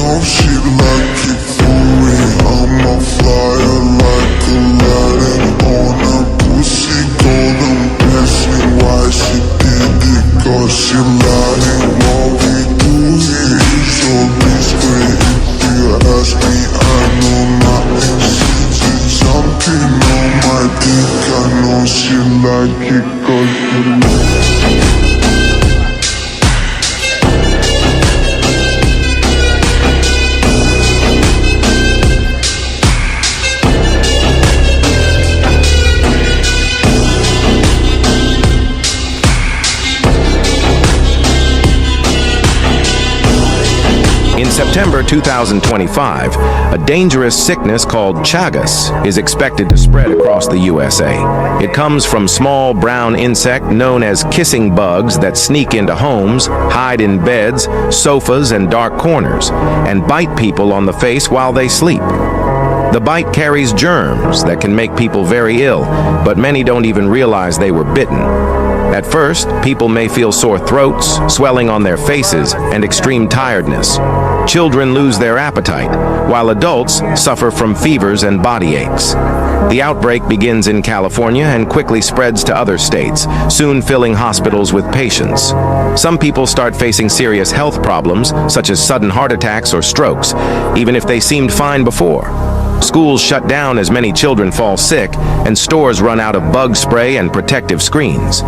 know she like it for real. I'm a flyer like Aladdin on a pussy golden blessing. Why she did it? Cause she lying. What we do here is so discreet. If you ask me, I know nothing. She's something on my dick. I know she like it cause she In September 2025, a dangerous sickness called Chagas is expected to spread across the USA. It comes from small brown insect known as kissing bugs that sneak into homes, hide in beds, sofas, and dark corners, and bite people on the face while they sleep. The bite carries germs that can make people very ill, but many don't even realize they were bitten. At first, people may feel sore throats, swelling on their faces, and extreme tiredness. Children lose their appetite, while adults suffer from fevers and body aches. The outbreak begins in California and quickly spreads to other states, soon filling hospitals with patients. Some people start facing serious health problems, such as sudden heart attacks or strokes, even if they seemed fine before. Schools shut down as many children fall sick, and stores run out of bug spray and protective screens.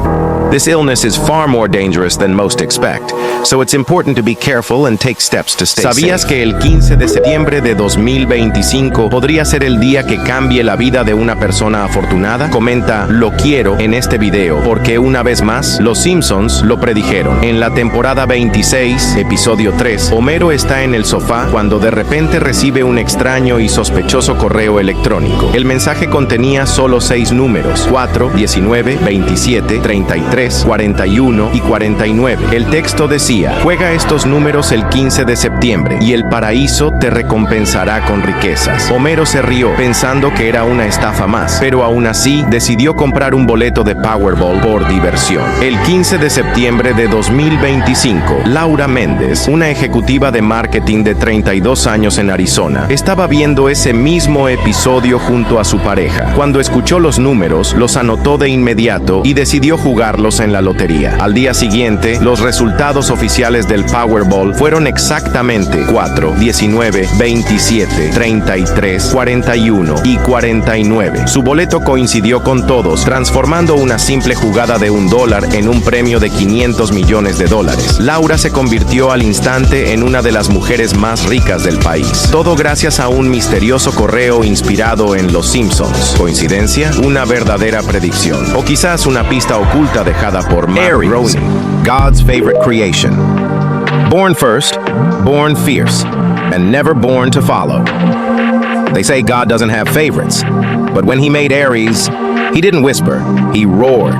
This illness is far more dangerous than most expect, so it's important to be careful and take steps to stay safe. ¿Sabías que el 15 de septiembre de 2025 podría ser el día que cambie la vida de una persona afortunada? Comenta "lo quiero" en este video, porque una vez más, los Simpsons lo predijeron. En la temporada 26, episodio 3, Homero está en el sofá cuando de repente recibe un extraño y sospechoso correo electrónico. El mensaje contenía solo 6 números: 4, 19, 27, 33, 41 y 49. El texto decía: juega estos números el 15 de septiembre y el paraíso te recompensará con riquezas. Homero se rió pensando que era una estafa más, pero aún así decidió comprar un boleto de Powerball por diversión. El 15 de septiembre de 2025, Laura Méndez, una ejecutiva de marketing de 32 años en Arizona, estaba viendo ese mismo episodio junto a su pareja. Cuando escuchó los números, los anotó de inmediato y decidió jugarlos en la lotería. Al día siguiente, los resultados oficiales del Powerball fueron exactamente 4, 19, 27, 33, 41 y 49. Su boleto coincidió con todos, transformando una simple jugada de $1 en un premio de $500 millones. Laura se convirtió al instante en una de las mujeres más ricas del país. Todo gracias a un misterioso correo inspirado en Los Simpsons. ¿Coincidencia? Una verdadera predicción. O quizás una pista oculta dejada por Matt Groening, God's favorite creation. Born first, born fierce, and never born to follow. They say God doesn't have favorites, but when he made Aries, he didn't whisper, he roared.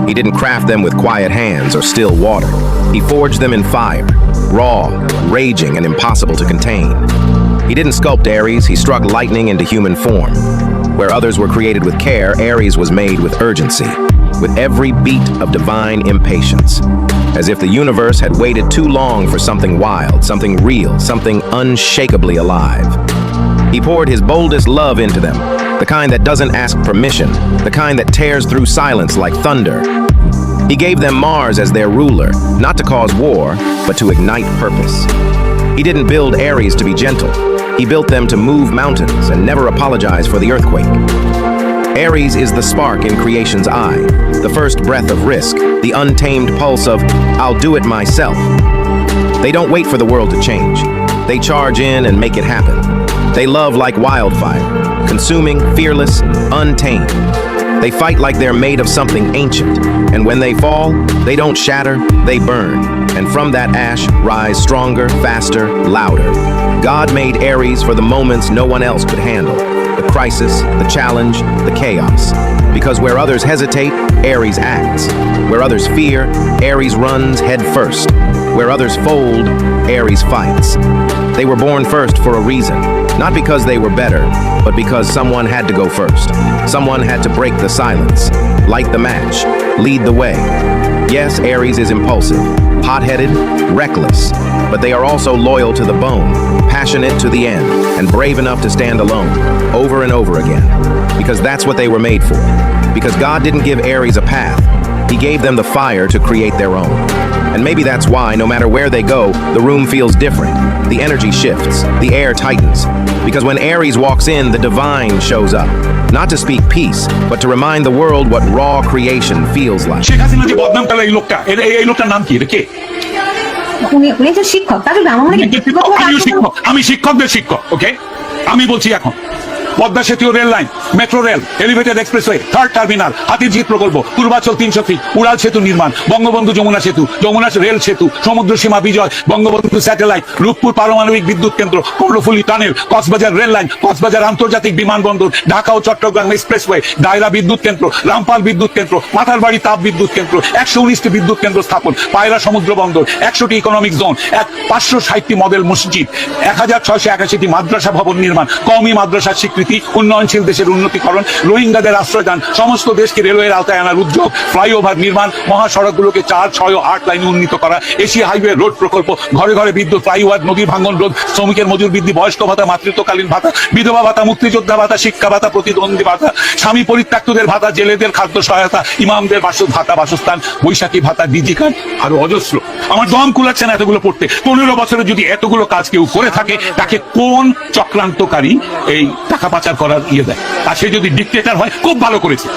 He didn't craft them with quiet hands or still water. He forged them in fire, raw, raging, and impossible to contain. He didn't sculpt Aries, he struck lightning into human form. Where others were created with care, Aries was made with urgency, with every beat of divine impatience, as if the universe had waited too long for something wild, something real, something unshakably alive. He poured his boldest love into them, the kind that doesn't ask permission, the kind that tears through silence like thunder. He gave them Mars as their ruler, not to cause war, but to ignite purpose. He didn't build Aries to be gentle. He built them to move mountains and never apologize for the earthquake. Aries is the spark in creation's eye, the first breath of risk, the untamed pulse of, I'll do it myself. They don't wait for the world to change. They charge in and make it happen. They love like wildfire, consuming, fearless, untamed. They fight like they're made of something ancient, and when they fall, they don't shatter, they burn. And from that ash, rise stronger, faster, louder. God made Aries for the moments no one else could handle. The crisis, the challenge, the chaos. Because where others hesitate, Aries acts. Where others fear, Aries runs head first. Where others fold, Aries fights. They were born first for a reason. Not because they were better, but because someone had to go first. Someone had to break the silence, light the match, lead the way. Yes, Aries is impulsive, hot-headed, reckless, but they are also loyal to the bone, passionate to the end, and brave enough to stand alone, over and over again. Because that's what they were made for. Because God didn't give Aries a path. He gave them the fire to create their own. And maybe that's why, no matter where they go, the room feels different. The energy shifts, the air tightens. Because when Aries walks in, the divine shows up. Not to speak peace, but to remind the world what raw creation feels like. Sheikh Hasina যে বদনাম পেল এই লোকটা, এই লোকটার নাম কি? এটা কে? উনি একজন শিক্ষক, তাদের আমার মনে হয় আমি শিক্ষকদের শিক্ষক, ওকে? আমি বলছি এখন পদ্মা সেতু rail line, metro rail, elevated expressway, third terminal, Hatirjheel প্রকল্প, পূর্বাচল 300 ফিট, উড়াল সেতু নির্মাণ, বঙ্গবন্ধু যমুনা সেতু, যমুনা রেল সেতু, সমুদ্র সীমা বিজয়, বঙ্গবন্ধু স্যাটেলাইট, রূপপুর পারমাণবিক বিদ্যুৎ কেন্দ্র, Karnaphuli tunnel, Cox's Bazar rail line, Cox's Bazar আন্তর্জাতিক বিমানবন্দর, ঢাকা ও চট্টগ্রাম এক্সপ্রেসওয়ে, দায়রা বিদ্যুৎ কেন্দ্র, রামপাল বিদ্যুৎ কেন্দ্র, মাথারবাড়ি তাপ বিদ্যুৎ কেন্দ্র, 119টি বিদ্যুৎ কেন্দ্র স্থাপন, পায়রা সমুদ্র বন্দর, 100টি ইকোনমিক জোন, 560টি মডেল মসজিদ, 1681টি মাদ্রাসা ভবন নির্মাণ, কওমি মাদ্রাসার স্বীকৃতি, উন্নয়নশীল দেশের উন্নতিকরণ, রোহিঙ্গাদের আশ্রয়দান, সমস্ত দেশকে রেলওয়ের আওতায় আনার উদ্যোগ, ফ্লাইওভার নির্মাণ, মহাসড়কগুলোকে 4, 6 ও 8 লাইনে উন্নীত করা, এশিয়া হাইওয়ে রোড প্রকল্প, ঘরে ঘরে বিদ্যুৎ, ফ্লাইওভার, নদী ভাঙ্গন রোধ, শ্রমিকের মজুর বৃদ্ধি, বয়স্ক ভাতা, মাতৃত্বকালীন ভাতা, বিধবা ভাতা, মুক্তিযোদ্ধা ভাতা, শিক্ষা ভাতা, প্রতিদ্বন্দ্বী ভাতা, স্বামী পরিত্যক্তদের ভাতা, জেলেদের খাদ্য সহায়তা, ইমামদের ভাতা, বাসস্থান, বৈশাখী ভাতা, ডিজি কার্ড, আরো অজস্র। আমার দম কুলাচ্ছে না এতগুলো পড়তে। 15 বছরে যদি এতগুলো কাজ কেউ করে থাকে, তাকে কোন চক্রান্তকারী এই টাকা পাচার করার দেয়? আর সে যদি ডিক্টেটর হয়, খুব ভালো করেছে।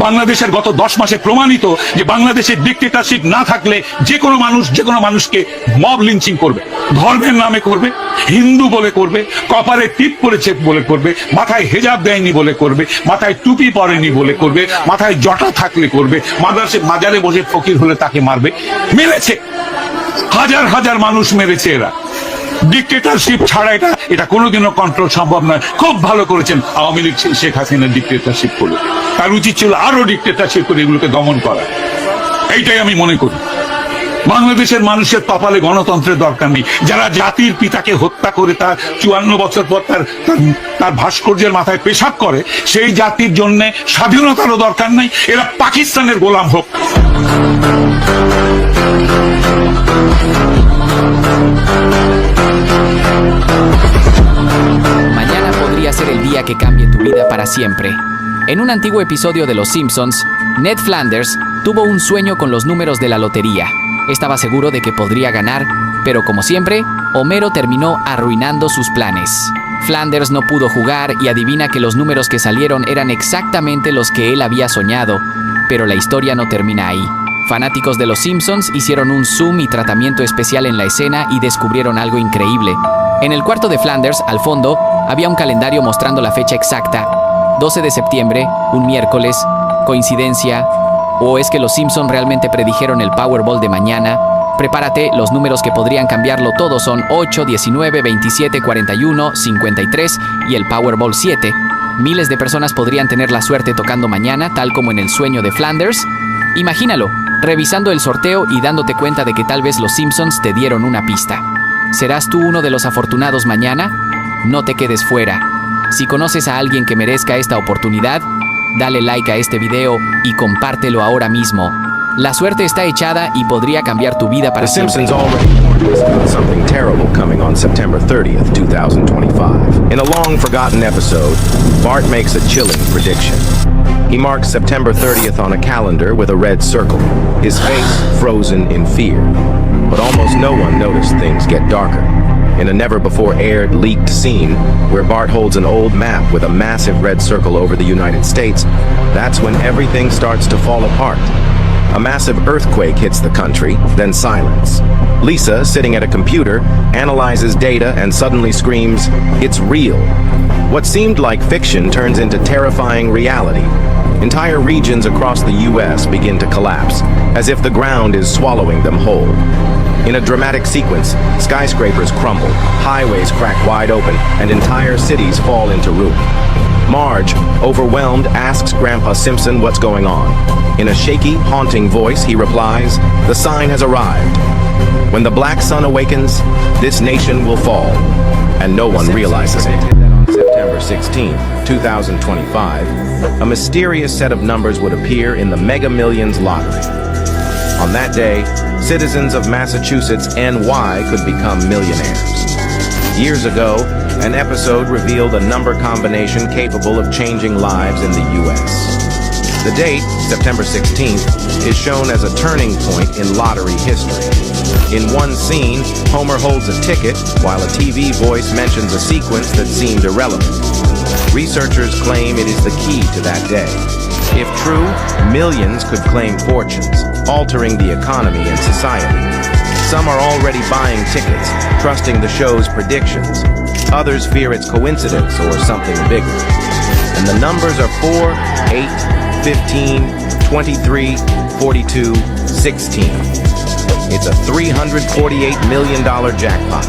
বাংলাদেশের গত 10 মাসে প্রমাণিত যে বাংলাদেশের ডিক্টেটরশিপ না থাকলে যে কোনো মানুষকে মব লিঞ্চিং করবে, ধর্মের নামে করবে, হিন্দু বলে করবে, কপালে টিপ পরেছে বলে করবে, মাথায় হেজাব দেয়নি বলে করবে, মাথায় টুপি পরেনি বলে করবে, মাথায় জটা থাকলে করবে, মাজারে বসে ফকির হলে তাকে মারবে। মেরেছে, হাজার হাজার মানুষ মেরেছে এরা। ডিক্টেটরশিপ ছাড়া এটা কোনোদিনও কন্ট্রোল সম্ভব নয়। খুব ভালো করেছেন আওয়ামী লীগ শেখ হাসিনার ডিক্টেটরশিপ করলো। তার উচিত ছিল আরো ডিক্টেটরশিপ করে এগুলোকে দমন করা। এইটাই আমি মনে করি। বাংলাদেশের মানুষের কপালে গণতন্ত্রের দরকার নেই। যারা জাতির পিতাকে হত্যা করে তার 54 বছর পর তার ভাস্কর্যের মাথায় পেশাব করে, সেই জাতির জন্য স্বাধীনতারও দরকার নাই। এরা পাকিস্তানের গোলাম হোক। Mañana podría ser el día que cambie tu vida para siempre. En un antiguo episodio de Los Simpsons, Ned Flanders tuvo un sueño con los números de la lotería. Estaba seguro de que podría ganar, pero como siempre, Homero terminó arruinando sus planes. Flanders no pudo jugar y adivina que los números que salieron eran exactamente los que él había soñado, pero la historia no termina ahí. Fanáticos de Los Simpsons hicieron un zoom y tratamiento especial en la escena y descubrieron algo increíble. En el cuarto de Flanders, al fondo, había un calendario mostrando la fecha exacta, 12 de septiembre, un miércoles. ¿Coincidencia? ¿O es que Los Simpsons realmente predijeron el Powerball de mañana? Prepárate, los números que podrían cambiarlo todo son 8, 19, 27, 41, 53 y el Powerball 7. Miles de personas podrían tener la suerte tocando mañana, tal como en el sueño de Flanders. Imagínalo, revisando el sorteo y dándote cuenta de que tal vez Los Simpsons te dieron una pista. ¿Serás tú uno de los afortunados mañana? No te quedes fuera. Si conoces a alguien que merezca esta oportunidad, dale like a este video y compártelo ahora mismo. La suerte está echada y podría cambiar tu vida para The siempre. Simpsons already warned us about something terrible coming on September 30th, 2025. In a long-forgotten episode, Bart makes a chilling prediction. He marks September 30th on a calendar with a red circle, his face frozen in fear. But almost no one noticed things get darker. In a never-before-aired leaked scene where Bart holds an old map with a massive red circle over the United States, that's when everything starts to fall apart. A massive earthquake hits the country, then silence. Lisa, sitting at a computer, analyzes data and suddenly screams, "It's real." What seemed like fiction turns into terrifying reality. Entire regions across the US begin to collapse, as if the ground is swallowing them whole. In a dramatic sequence, skyscrapers crumble, highways crack wide open, and entire cities fall into ruin. Marge, overwhelmed, asks Grandpa Simpson what's going on. In a shaky, haunting voice, he replies, "The sign has arrived." When the black sun awakens, this nation will fall, and no one realizes it. On September 16, 2025, a mysterious set of numbers would appear in the Mega Millions lottery. On that day, citizens of Massachusetts NY could become millionaires. Years ago, an episode revealed a number combination capable of changing lives in the U.S. The date, September 16th, is shown as a turning point in lottery history. In one scene, Homer holds a ticket while a TV voice mentions a sequence that seemed irrelevant. Researchers claim it is the key to that day. If true, millions could claim fortunes, altering the economy and society. Some are already buying tickets, trusting the show's predictions. Others fear it's coincidence or something bigger. And the numbers are 4, 8, 15, 23, 42, 16. It's a $348 million jackpot.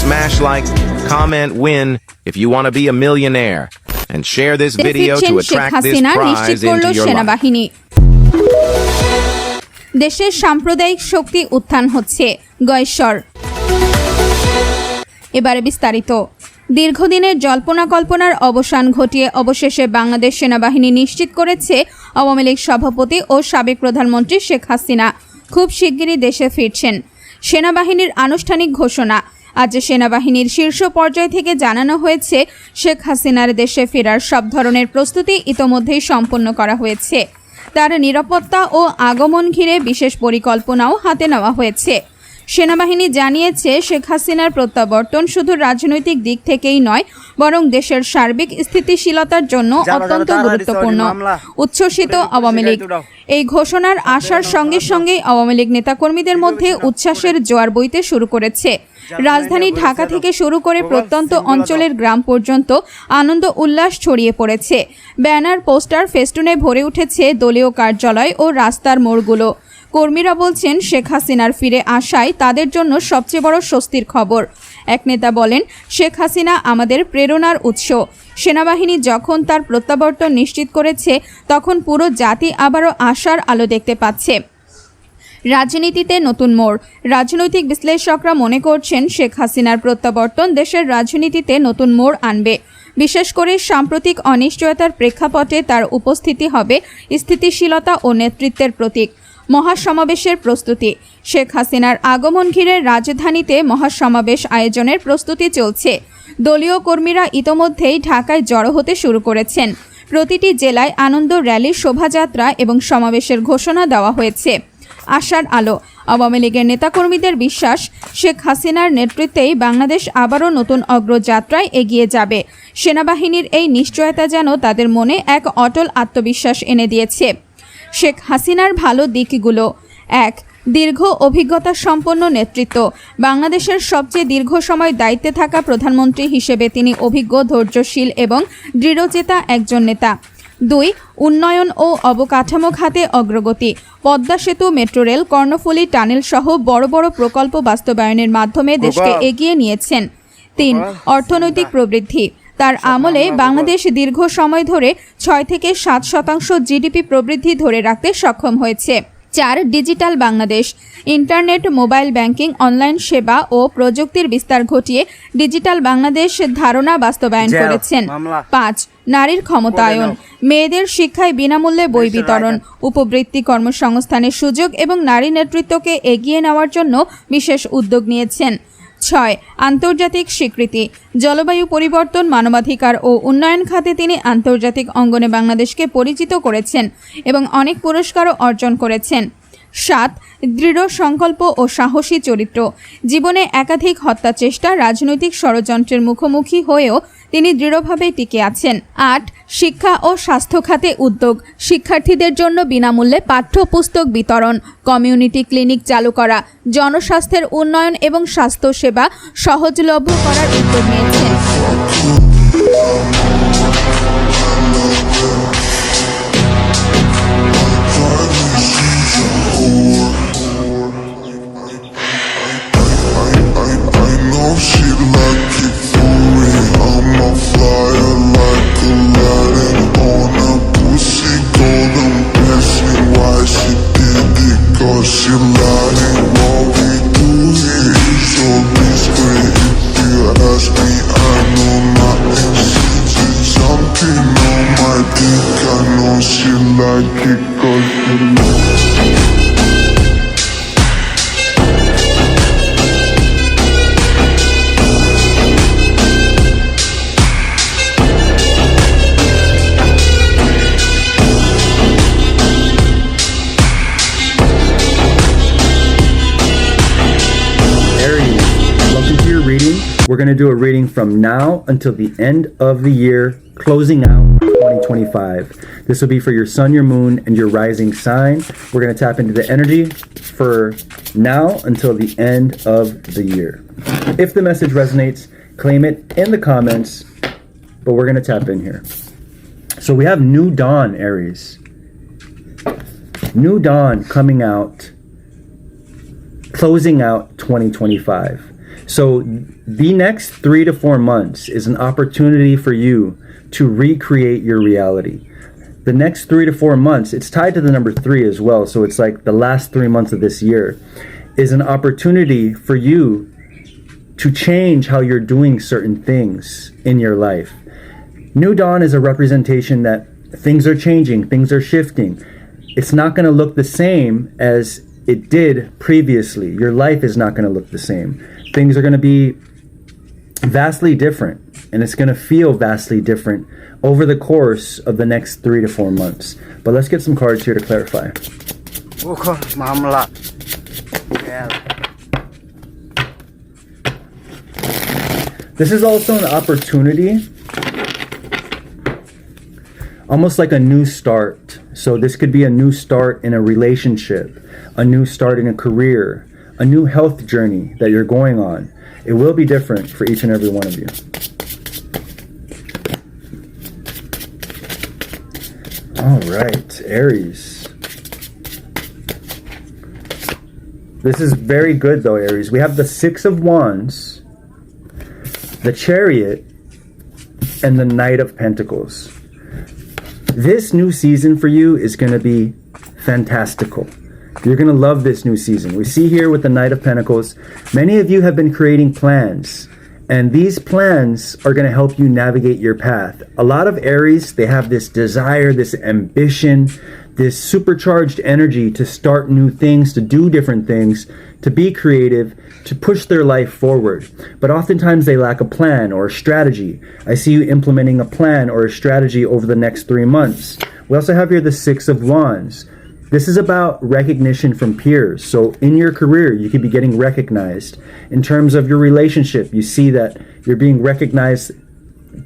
Smash like, comment, win if you want to be a millionaire. And share this video to ফিরছেন Sheikh attract this Hasina নিশ্চিত prize করল into your life. সেনাবাহিনী। দেশের সাম্প্রদায়িক শক্তি উত্থান হচ্ছে গয়েশ্বর। এবারে বিস্তারিত। দীর্ঘদিনের জল্পনা কল্পনার অবসান ঘটিয়ে অবশেষে বাংলাদেশ সেনাবাহিনী নিশ্চিত করেছে আওয়ামী লীগ সভাপতি ও সাবেক প্রধানমন্ত্রী শেখ হাসিনা খুব শিগগিরই দেশে ফিরছেন। সেনাবাহিনীর আনুষ্ঠানিক ঘোষণা। আজ সেনাবাহিনীর শীর্ষ পর্যায় থেকে জানানো হয়েছে শেখ হাসিনার দেশে ফেরার সব ধরনের প্রস্তুতি ইতোমধ্যেই সম্পন্ন করা হয়েছে। তার নিরাপত্তা ও আগমন ঘিরে বিশেষ পরিকল্পনাও হাতে নেওয়া হয়েছে। সেনাবাহিনী জানিয়েছে শেখ হাসিনার প্রত্যাবর্তন শুধু রাজনৈতিক দিক থেকেই নয়, বরং দেশের সার্বিক স্থিতিশীলতার জন্য অত্যন্ত গুরুত্বপূর্ণ। উচ্ছ্বসিত আওয়ামী লীগ। এই ঘোষণার আসার সঙ্গে সঙ্গেই আওয়ামী লীগ নেতাকর্মীদের মধ্যে উচ্ছ্বাসের জোয়ার বইতে শুরু করেছে। রাজধানী ঢাকা থেকে শুরু করে প্রত্যন্ত অঞ্চলের গ্রাম পর্যন্ত আনন্দ উল্লাস ছড়িয়ে পড়েছে। ব্যানার, পোস্টার, ফেস্টুনে ভরে উঠেছে দলীয় কার্যালয় ও রাস্তার মোড়গুলো। কর্মীরা বলছেন শেখ হাসিনার ফিরে আসাই তাদের জন্য সবচেয়ে বড় স্বস্তির খবর। এক নেতা বলেন, শেখ হাসিনা আমাদের প্রেরণার উৎস। সেনাবাহিনী যখন তার প্রত্যাবর্তন নিশ্চিত করেছে, তখন পুরো জাতি আবারও আশার আলো দেখতে পাচ্ছে। রাজনীতিতে নতুন মোড়। রাজনৈতিক বিশ্লেষকরা মনে করছেন শেখ হাসিনার প্রত্যাবর্তন দেশের রাজনীতিতে নতুন মোড় আনবে। বিশেষ করে সাম্প্রতিক অনিশ্চয়তার প্রেক্ষাপটে তার উপস্থিতি হবে স্থিতিশীলতা ও নেতৃত্বের প্রতীক। মহাসমাবেশের প্রস্তুতি। শেখ হাসিনার আগমন ঘিরে রাজধানীতে মহাসমাবেশ আয়োজনের প্রস্তুতি চলছে। দলীয় কর্মীরা ইতোমধ্যেই ঢাকায় জড়ো হতে শুরু করেছেন। প্রতিটি জেলায় আনন্দ র্যালি, শোভাযাত্রা এবং সমাবেশের ঘোষণা দেওয়া হয়েছে। আশার আলো। আওয়ামী লীগের নেতাকর্মীদের বিশ্বাস, শেখ হাসিনার নেতৃত্বেই বাংলাদেশ আবারও নতুন অগ্রযাত্রায় এগিয়ে যাবে। সেনাবাহিনীর এই নিশ্চয়তা যেন তাদের মনে এক অটল আত্মবিশ্বাস এনে দিয়েছে। শেখ হাসিনার ভালো দিকগুলো। 1. দীর্ঘ অভিজ্ঞতা সম্পন্ন নেতৃত্ব। বাংলাদেশের সবচেয়ে দীর্ঘ সময় দায়িত্বে থাকা প্রধানমন্ত্রী হিসেবে তিনি অভিজ্ঞ, ধৈর্যশীল এবং দৃঢ়চেতা একজন নেতা। 2. উন্নয়ন ও অবকাঠামো খাতে অগ্রগতি। পদ্মা সেতু, মেট্রো রেল, কর্ণফুলী টানেল সহ বড় বড় প্রকল্প বাস্তবায়নের মাধ্যমে দেশকে এগিয়ে নিয়েছেন। 3. অর্থনৈতিক প্রবৃদ্ধি। তার আমলে বাংলাদেশ দীর্ঘ সময় ধরে 6 থেকে 7% জিডিপি প্রবৃদ্ধি ধরে রাখতে সক্ষম হয়েছে। 4. Digital Bangladesh. Internet, mobile banking, online সেবা ও প্রযুক্তির বিস্তার ঘটিয়ে ডিজিটাল বাংলাদেশ ধারণা বাস্তবায়ন করেছেন। 5. নারীর ক্ষমতায়ন। মেয়েদের শিক্ষায় বিনামূল্যে বই বিতরণ, উপবৃত্তি, কর্মসংস্থানের সুযোগ এবং নারী নেতৃত্বকে এগিয়ে নেওয়ার জন্য বিশেষ উদ্যোগ নিয়েছেন। 6. আন্তর্জাতিক স্বীকৃতি। জলবায়ু পরিবর্তন, মানবাধিকার ও উন্নয়ন খাতে তিনি আন্তর্জাতিক অঙ্গনে বাংলাদেশকে পরিচিত করেছেন এবং অনেক পুরস্কারও অর্জন করেছেন। 7. দৃঢ় সংকল্প ও সাহসী চরিত্র। জীবনে একাধিক হত্যা চেষ্টা, রাজনৈতিক ষড়যন্ত্রের মুখোমুখি হয়েও তিনি দৃঢ়ভাবে টিকে আছেন। 8. শিক্ষা ও স্বাস্থ্য খাতে উদ্যোগ। শিক্ষার্থীদের জন্য বিনামূল্যে পাঠ্যপুস্তক বিতরণ, কমিউনিটি ক্লিনিক চালু করা, জনস্বাস্থ্যের উন্নয়ন এবং স্বাস্থ্যসেবা সহজলভ্য করার উদ্যোগ নিয়েছেন। She'd like it for me. I'm a flyer like Aladdin on a pussy golden blessing. Why she did it? 'Cause she lying. What we do like it 'cause you know. Reading. We're going to do a reading from now until the end of the year, closing out 2025. This will be for your sun, your moon, and your rising sign. We're going to tap into the energy for now until the end of the year. If the message resonates, claim it in the comments, but we're going to tap in here. So we have New Dawn, Aries. New Dawn coming out, closing out 2025. So the next 3 to 4 months is an opportunity for you to recreate your reality. The next 3 to 4 months, it's tied to the number 3 as well. So it's like the last 3 months of this year is an opportunity for you to change how you're doing certain things in your life. New Dawn is a representation that things are changing, things are shifting. It's not going to look the same as it did previously. Your life is not going to look the same. Things are going to be vastly different, and it's going to feel vastly different over the course of the next 3 to 4 months. But let's get some cards here to clarify. This is also an opportunity, almost like a new start. So this could be a new start in a relationship, a new start in a career, a new health journey that you're going on. It will be different for each and every one of you. All right, Aries. This is very good though, Aries. We have the 6 of Wands, the Chariot, and the Knight of Pentacles. This new season for you is going to be fantastical. You're going to love this new season. We see here with the Knight of Pentacles, many of you have been creating plans, and these plans are going to help you navigate your path. A lot of Aries, they have this desire, this ambition, this supercharged energy to start new things, to do different things, to be creative, to push their life forward. But oftentimes they lack a plan or a strategy. I see you implementing a plan or a strategy over the next 3 months. We also have here the 6 of Wands. This is about recognition from peers. So in your career, you could be getting recognized. In terms of your relationship, you see that you're being recognized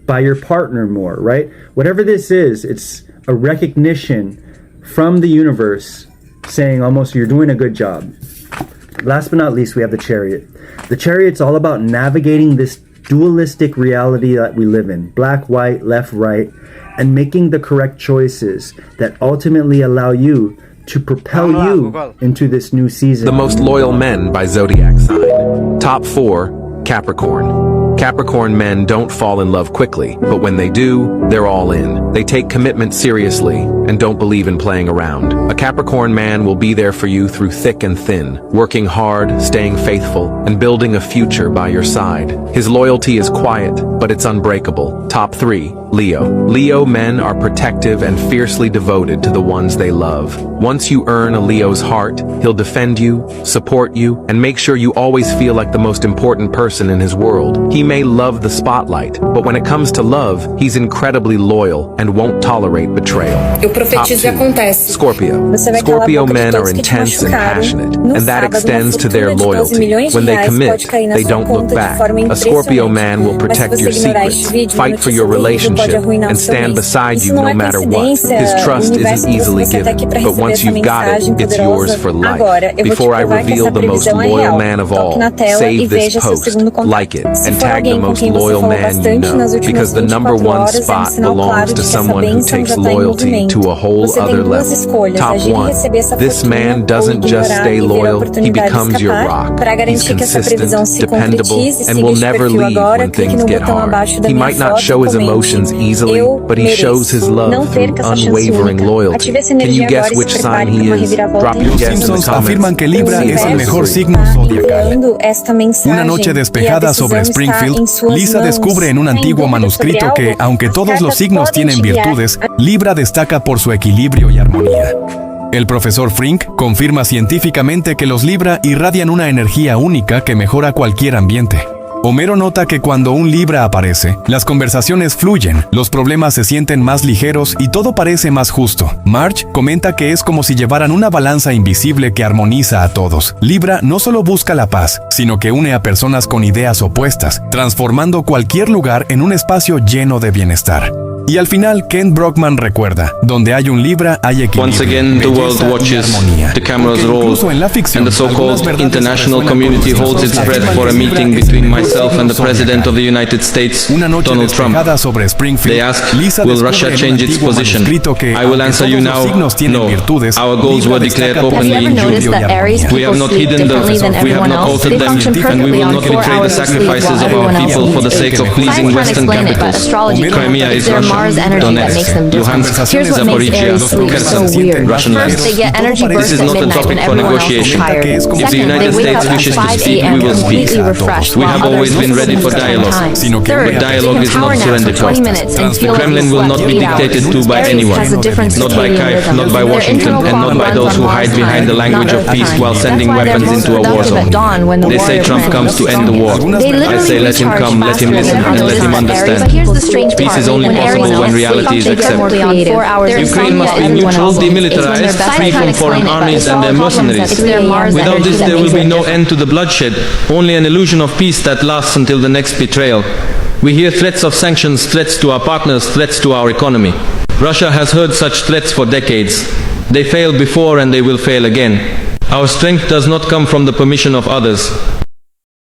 by your partner more, right? Whatever this is, it's a recognition from the universe saying almost you're doing a good job. Last but not least, we have the Chariot. The Chariot's all about navigating this dualistic reality that we live in, black, white, left, right, and making the correct choices that ultimately allow you to propel you into this new season. The most loyal men by zodiac sign. Top 4, Capricorn. Capricorn men don't fall in love quickly, but when they do, they're all in. They take commitment seriously and don't believe in playing around. A Capricorn man will be there for you through thick and thin, working hard, staying faithful, and building a future by your side. His loyalty is quiet, but it's unbreakable. Top 3, Leo. Leo men are protective and fiercely devoted to the ones they love. Once you earn a Leo's heart, he'll defend you, support you, and make sure you always feel like the most important person in his world. He may love the spotlight, but when it comes to love, he's incredibly loyal and won't tolerate betrayal. Top 2, Scorpio. Scorpio men are intense and passionate, and that extends to their loyalty. When they commit, they don't look back. A Scorpio man will protect your secrets, fight for your relationship, and stand beside you no matter what. His trust isn't easily given, but once you've got it, it's yours for life. Before I reveal the most loyal man of all, save this post, like it, and tag the most loyal man you know, because the number 1 spot belongs to someone who takes loyalty to a whole other level. Top 1, this man doesn't just stay loyal, he becomes your rock. He's consistent, dependable, and will never leave when things get hard. He might not show his emotions emotions easily, but he shows his love through unwavering loyalty. Can you guess which sign he is? Drop your Los guess in the Simpsons comments. afirman que Libra es el mejor signo zodiacal. Una noche despejada sobre Springfield, Lisa descubre en un antiguo manuscrito que, aunque todos los signos tienen virtudes, Libra destaca por su equilibrio y armonía. El profesor Frink confirma científicamente que los Libra irradian una energía única que mejora cualquier ambiente. Homero nota que cuando un Libra aparece, las conversaciones fluyen, los problemas se sienten más ligeros y todo parece más justo. Marge comenta que es como si llevaran una balanza invisible que armoniza a todos. Libra no solo busca la paz, sino que une a personas con ideas opuestas, transformando cualquier lugar en un espacio lleno de bienestar. Y al final, Kent Brockman recuerda, donde hay un Libra hay equilibrio, Once again, the world belleza y watches, armonía. the cameras Porque roll, incluso en la ficción, and the so-called algunas verdades international resuenan community con holds its nosotros. breath for a Libra meeting es between el myself and the signo President of the zodiacal. United States, Una noche Donald Trump. despejada sobre Springfield, They ask, Lisa will descubre Russia en un change its antiguo position? manuscrito que, I will aunque answer you todos los now, signos tienen no. virtudes, Our goals Libra were declared destaca por su openly in June. equilibrio y armonía. We have not hidden them, we have not altered them, and we will not betray the sacrifices of our people for the sake of pleasing Western capitals. Crimea is Russia, Donetsk, Luhansk, Zaporizhia, Kherson, Russian land. This is not a topic for negotiation. If the United States wishes to speak, we will speak. We have always been ready for dialogue, but dialogue is not surrender cost. The Kremlin will not be dictated to by anyone, not by Kyiv, not by Washington, and not by those who hide behind the language of peace while sending weapons into a war zone. They say Trump comes to end the war. I say let him come, let him listen, and let him understand. Peace is only possible when reality is accepted. Ukraine must be neutral, demilitarized, free from foreign armies and their mercenaries. Without this, there will be no end to the bloodshed, only an illusion of peace that lasts until the next betrayal. We hear threats of sanctions, threats to our partners, threats to our economy. Russia has heard such threats for decades. They failed before and they will fail again. Our strength does not come from the permission of others.